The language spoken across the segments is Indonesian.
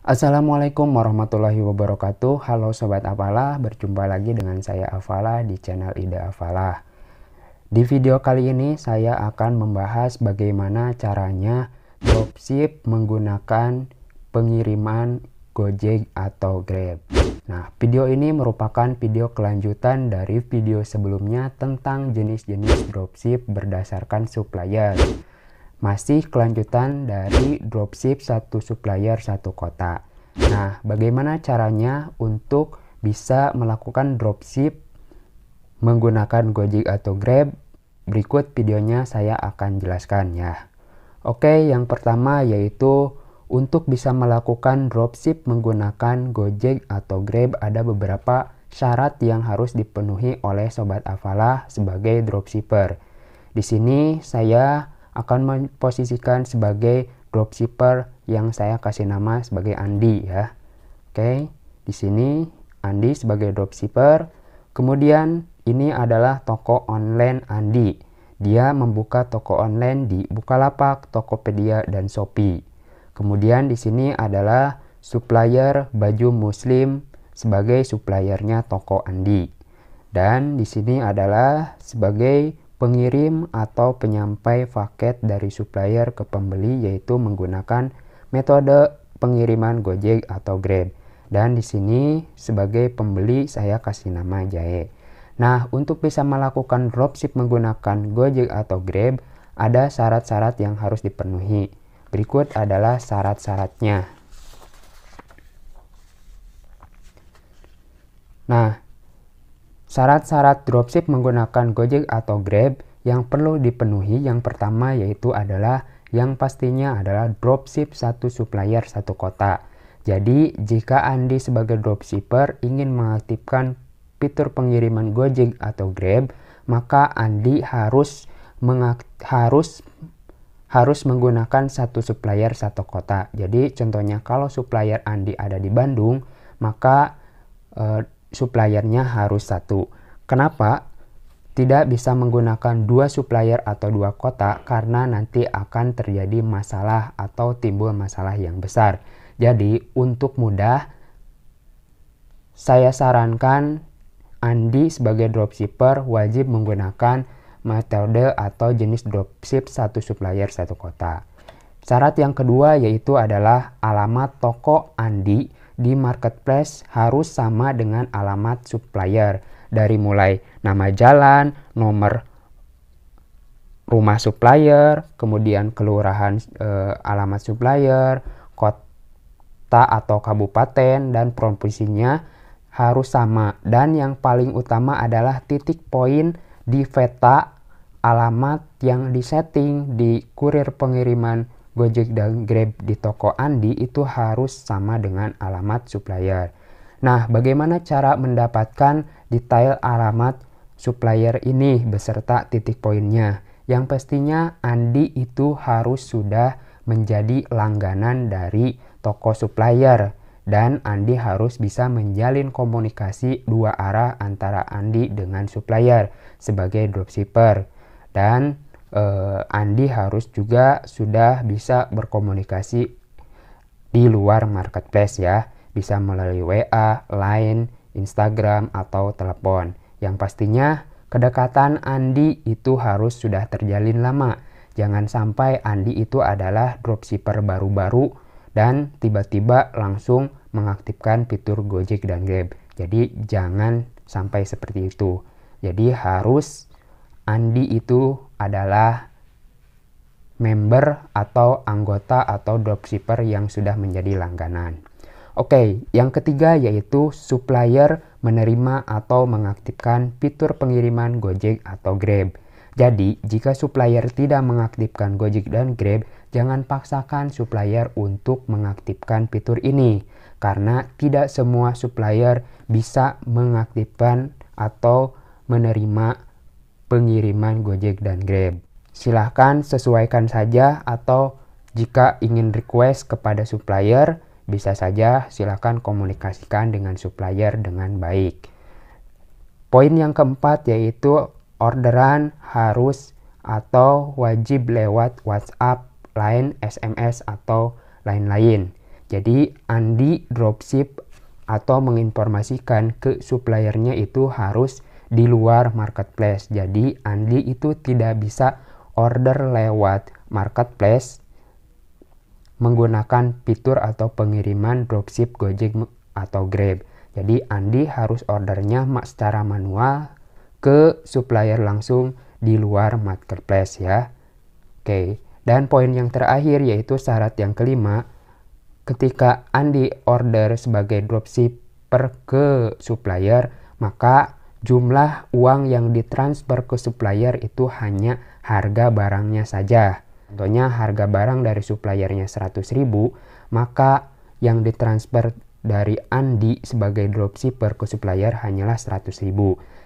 Assalamualaikum warahmatullahi wabarakatuh. Halo Sobat Afalah, berjumpa lagi dengan saya Afalah di channel Ida Afalah. Di video kali ini saya akan membahas bagaimana caranya dropship menggunakan pengiriman Gojek atau Grab. Nah, video ini merupakan video kelanjutan dari video sebelumnya tentang jenis-jenis dropship berdasarkan supplier. Masih kelanjutan dari dropship satu supplier satu kota. Nah, bagaimana caranya untuk bisa melakukan dropship menggunakan Gojek atau Grab? Berikut videonya saya akan jelaskan ya. Oke, yang pertama yaitu untuk bisa melakukan dropship menggunakan Gojek atau Grab ada beberapa syarat yang harus dipenuhi oleh Sobat Afalah sebagai dropshipper. Di sini saya akan memposisikan sebagai dropshipper yang saya kasih nama sebagai Andi ya. Oke, di sini Andi sebagai dropshipper. Kemudian ini adalah toko online Andi. Dia membuka toko online di Bukalapak, Tokopedia, dan Shopee. Kemudian di sini adalah supplier baju muslim sebagai suppliernya toko Andi. Dan di sini adalah sebagai pengirim atau penyampai paket dari supplier ke pembeli yaitu menggunakan metode pengiriman Gojek atau Grab. Dan di sini sebagai pembeli saya kasih nama Jae. Nah, untuk bisa melakukan dropship menggunakan Gojek atau Grab ada syarat-syarat yang harus dipenuhi. Berikut adalah syarat-syaratnya. Nah, syarat-syarat dropship menggunakan Gojek atau Grab yang perlu dipenuhi yang pertama yaitu adalah yang pastinya adalah dropship satu supplier satu kota. Jadi jika Andi sebagai dropshipper ingin mengaktifkan fitur pengiriman Gojek atau Grab, maka Andi harus menggunakan satu supplier satu kota. Jadi contohnya kalau supplier Andi ada di Bandung, maka suppliernya harus satu. Kenapa tidak bisa menggunakan dua supplier atau dua kota? Karena nanti akan terjadi masalah atau timbul masalah yang besar. Jadi untuk mudah, saya sarankan Andi sebagai dropshipper wajib menggunakan metode atau jenis dropship satu supplier satu kota. Syarat yang kedua yaitu adalah alamat toko Andi di marketplace harus sama dengan alamat supplier. Dari mulai nama jalan, nomor rumah supplier, kemudian kelurahan alamat supplier, kota atau kabupaten, dan provinsinya harus sama. Dan yang paling utama adalah titik poin di peta alamat yang disetting di kurir pengiriman Gojek dan Grab di toko Andi itu harus sama dengan alamat supplier. Nah, bagaimana cara mendapatkan detail alamat supplier ini beserta titik poinnya? Yang pastinya Andi itu harus sudah menjadi langganan dari toko supplier dan Andi harus bisa menjalin komunikasi dua arah antara Andi dengan supplier sebagai dropshipper. Dan Andi harus juga sudah bisa berkomunikasi di luar marketplace ya. Bisa melalui WA, Line, Instagram, atau telepon. Yang pastinya kedekatan Andi itu harus sudah terjalin lama. Jangan sampai Andi itu adalah dropshipper baru-baru dan tiba-tiba langsung mengaktifkan fitur Gojek dan Grab. Jadi jangan sampai seperti itu. Jadi harus Andi itu adalah member atau anggota atau dropshipper yang sudah menjadi langganan. Oke, yang ketiga yaitu supplier menerima atau mengaktifkan fitur pengiriman Gojek atau Grab. Jadi, jika supplier tidak mengaktifkan Gojek dan Grab, jangan paksakan supplier untuk mengaktifkan fitur ini. Karena tidak semua supplier bisa mengaktifkan atau menerima pengiriman Gojek dan Grab. Silahkan sesuaikan saja atau jika ingin request kepada supplier, bisa saja silakan komunikasikan dengan supplier dengan baik. Poin yang keempat yaitu orderan harus atau wajib lewat WhatsApp, Line, SMS, atau lain-lain. Jadi Andi dropship atau menginformasikan ke suppliernya itu harus di luar marketplace. Jadi Andi itu tidak bisa order lewat marketplace menggunakan fitur atau pengiriman dropship Gojek atau Grab. Jadi Andi harus ordernya secara manual ke supplier langsung di luar marketplace ya. Oke, dan poin yang terakhir yaitu syarat yang kelima. Ketika Andi order sebagai dropshipper ke supplier, maka jumlah uang yang ditransfer ke supplier itu hanya harga barangnya saja. Contohnya harga barang dari suppliernya 100.000, maka yang ditransfer dari Andi sebagai dropshipper ke supplier hanyalah 100.000.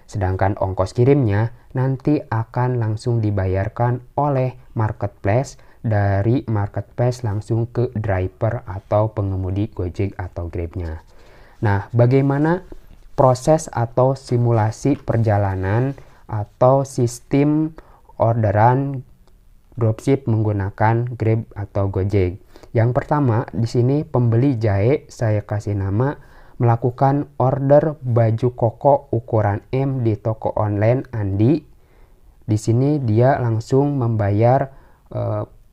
Sedangkan ongkos kirimnya nanti akan langsung dibayarkan oleh marketplace, dari marketplace langsung ke driver atau pengemudi Gojek atau Grabnya. Nah, bagaimana proses atau simulasi perjalanan atau sistem orderan dropship menggunakan Grab atau Gojek? Yang pertama, di sini pembeli jahe saya kasih nama melakukan order baju koko ukuran M di toko online Andi. Di sini dia langsung membayar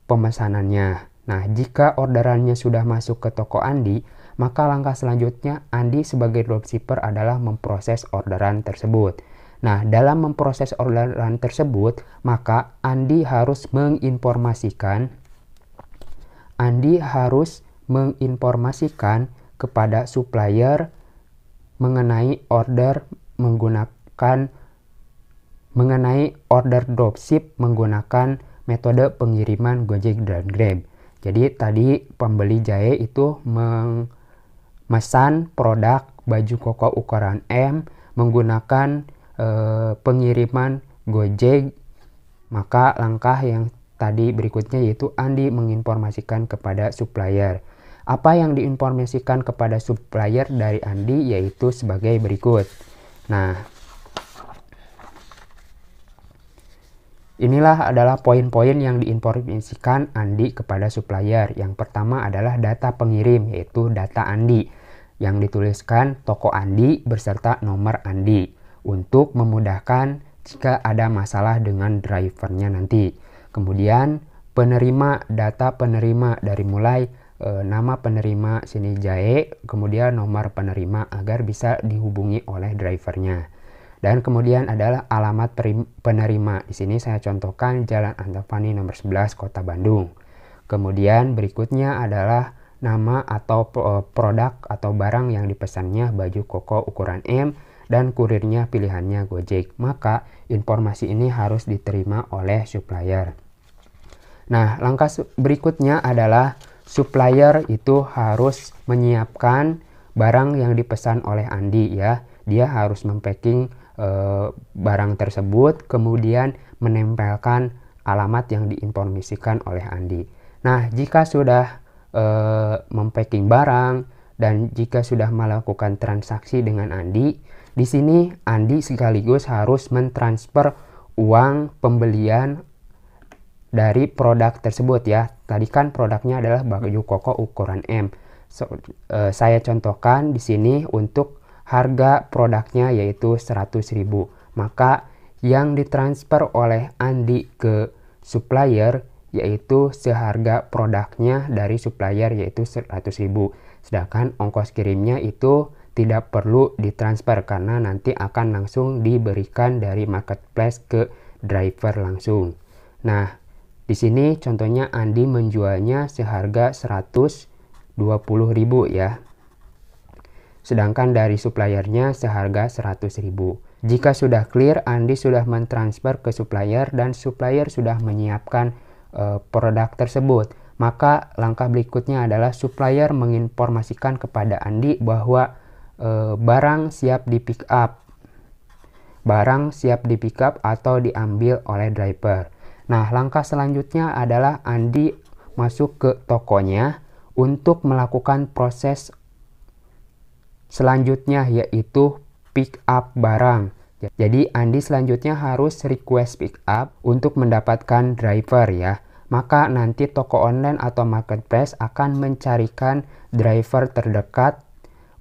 pemesanannya. Nah, jika orderannya sudah masuk ke toko Andi, maka langkah selanjutnya Andi sebagai dropshipper adalah memproses orderan tersebut. Nah, dalam memproses orderan tersebut, maka Andi harus menginformasikan kepada supplier mengenai order dropship menggunakan metode pengiriman Gojek dan Grab. Jadi tadi pembeli jahe itu memesan produk baju koko ukuran M menggunakan pengiriman Gojek. Maka langkah yang tadi berikutnya yaitu Andi menginformasikan kepada supplier. Apa yang diinformasikan kepada supplier dari Andi yaitu sebagai berikut. Nah, inilah adalah poin-poin yang diinformasikan Andi kepada supplier. Yang pertama adalah data pengirim, yaitu data Andi yang dituliskan toko Andi beserta nomor Andi untuk memudahkan jika ada masalah dengan drivernya nanti. Kemudian penerima, data penerima dari mulai nama penerima sini jahe, kemudian nomor penerima agar bisa dihubungi oleh drivernya. Dan kemudian adalah alamat penerima. Di sini saya contohkan Jalan Antapani nomor 11 Kota Bandung. Kemudian berikutnya adalah nama atau produk atau barang yang dipesannya baju koko ukuran M dan kurirnya pilihannya Gojek. Maka informasi ini harus diterima oleh supplier. Nah, langkah berikutnya adalah supplier itu harus menyiapkan barang yang dipesan oleh Andi ya. Dia harus mempacking barang tersebut, kemudian menempelkan alamat yang diinformasikan oleh Andi. Nah, jika sudah mempacking barang dan jika sudah melakukan transaksi dengan Andi, di sini Andi sekaligus harus mentransfer uang pembelian dari produk tersebut ya. Tadi kan produknya adalah baju koko ukuran M. Saya contohkan di sini untuk harga produknya yaitu 100.000. Maka yang ditransfer oleh Andi ke supplier yaitu seharga produknya dari supplier yaitu 100.000. Sedangkan ongkos kirimnya itu tidak perlu ditransfer karena nanti akan langsung diberikan dari marketplace ke driver langsung. Nah, di sini contohnya Andi menjualnya seharga 120.000 ya. Sedangkan dari suppliernya seharga 100.000. Jika sudah clear, Andi sudah mentransfer ke supplier dan supplier sudah menyiapkan produk tersebut. Maka langkah berikutnya adalah supplier menginformasikan kepada Andi bahwa barang siap di pick up. Barang siap di pick up atau diambil oleh driver. Nah, langkah selanjutnya adalah Andi masuk ke tokonya untuk melakukan proses selanjutnya yaitu pick up barang. Jadi Andi selanjutnya harus request pick up untuk mendapatkan driver ya. maka nanti toko online atau marketplace akan mencarikan driver terdekat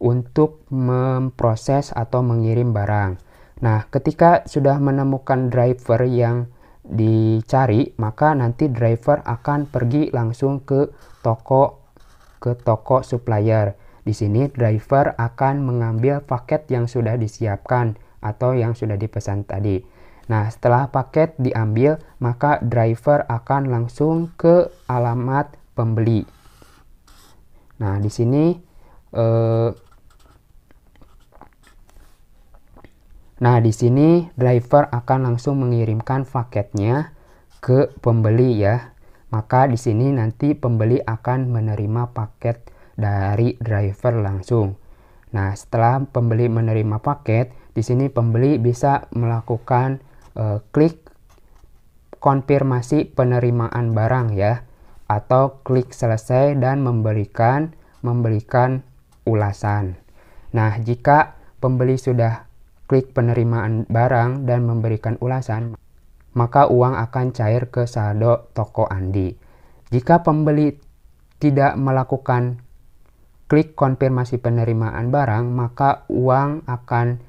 untuk memproses atau mengirim barang. Nah, ketika sudah menemukan driver yang dicari, maka nanti driver akan pergi langsung ke toko supplier. Di sini driver akan mengambil paket yang sudah disiapkan atau yang sudah dipesan tadi. Nah, setelah paket diambil, maka driver akan langsung ke alamat pembeli. Nah, di sini driver akan langsung mengirimkan paketnya ke pembeli ya. Maka di sini nanti pembeli akan menerima paket dari driver langsung. Nah, setelah pembeli menerima paket, di sini pembeli bisa melakukan klik konfirmasi penerimaan barang ya, atau klik selesai dan memberikan ulasan. Nah, jika pembeli sudah klik penerimaan barang dan memberikan ulasan, maka uang akan cair ke saldo toko Andi. Jika pembeli tidak melakukan klik konfirmasi penerimaan barang, maka uang akan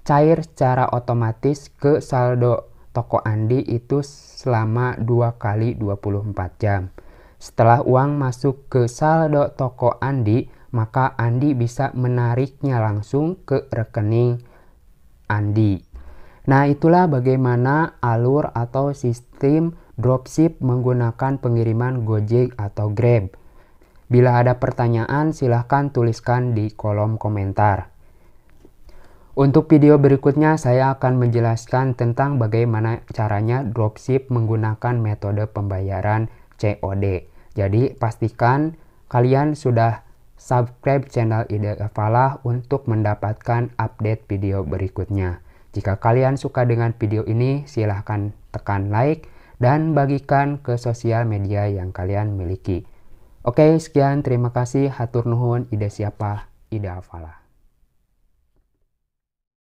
cair secara otomatis ke saldo toko Andi itu selama 2 kali 24 jam. Setelah uang masuk ke saldo toko Andi, maka Andi bisa menariknya langsung ke rekening Andi. Nah, itulah bagaimana alur atau sistem dropship menggunakan pengiriman Gojek atau Grab. Bila ada pertanyaan, silahkan tuliskan di kolom komentar. Untuk video berikutnya, saya akan menjelaskan tentang bagaimana caranya dropship menggunakan metode pembayaran COD. Jadi, pastikan kalian sudah subscribe channel Ide Falah untuk mendapatkan update video berikutnya. Jika kalian suka dengan video ini, silahkan tekan like dan bagikan ke sosial media yang kalian miliki. Oke, sekian. Terima kasih. Hatur nuhun. Ide siapa? Ide Falah.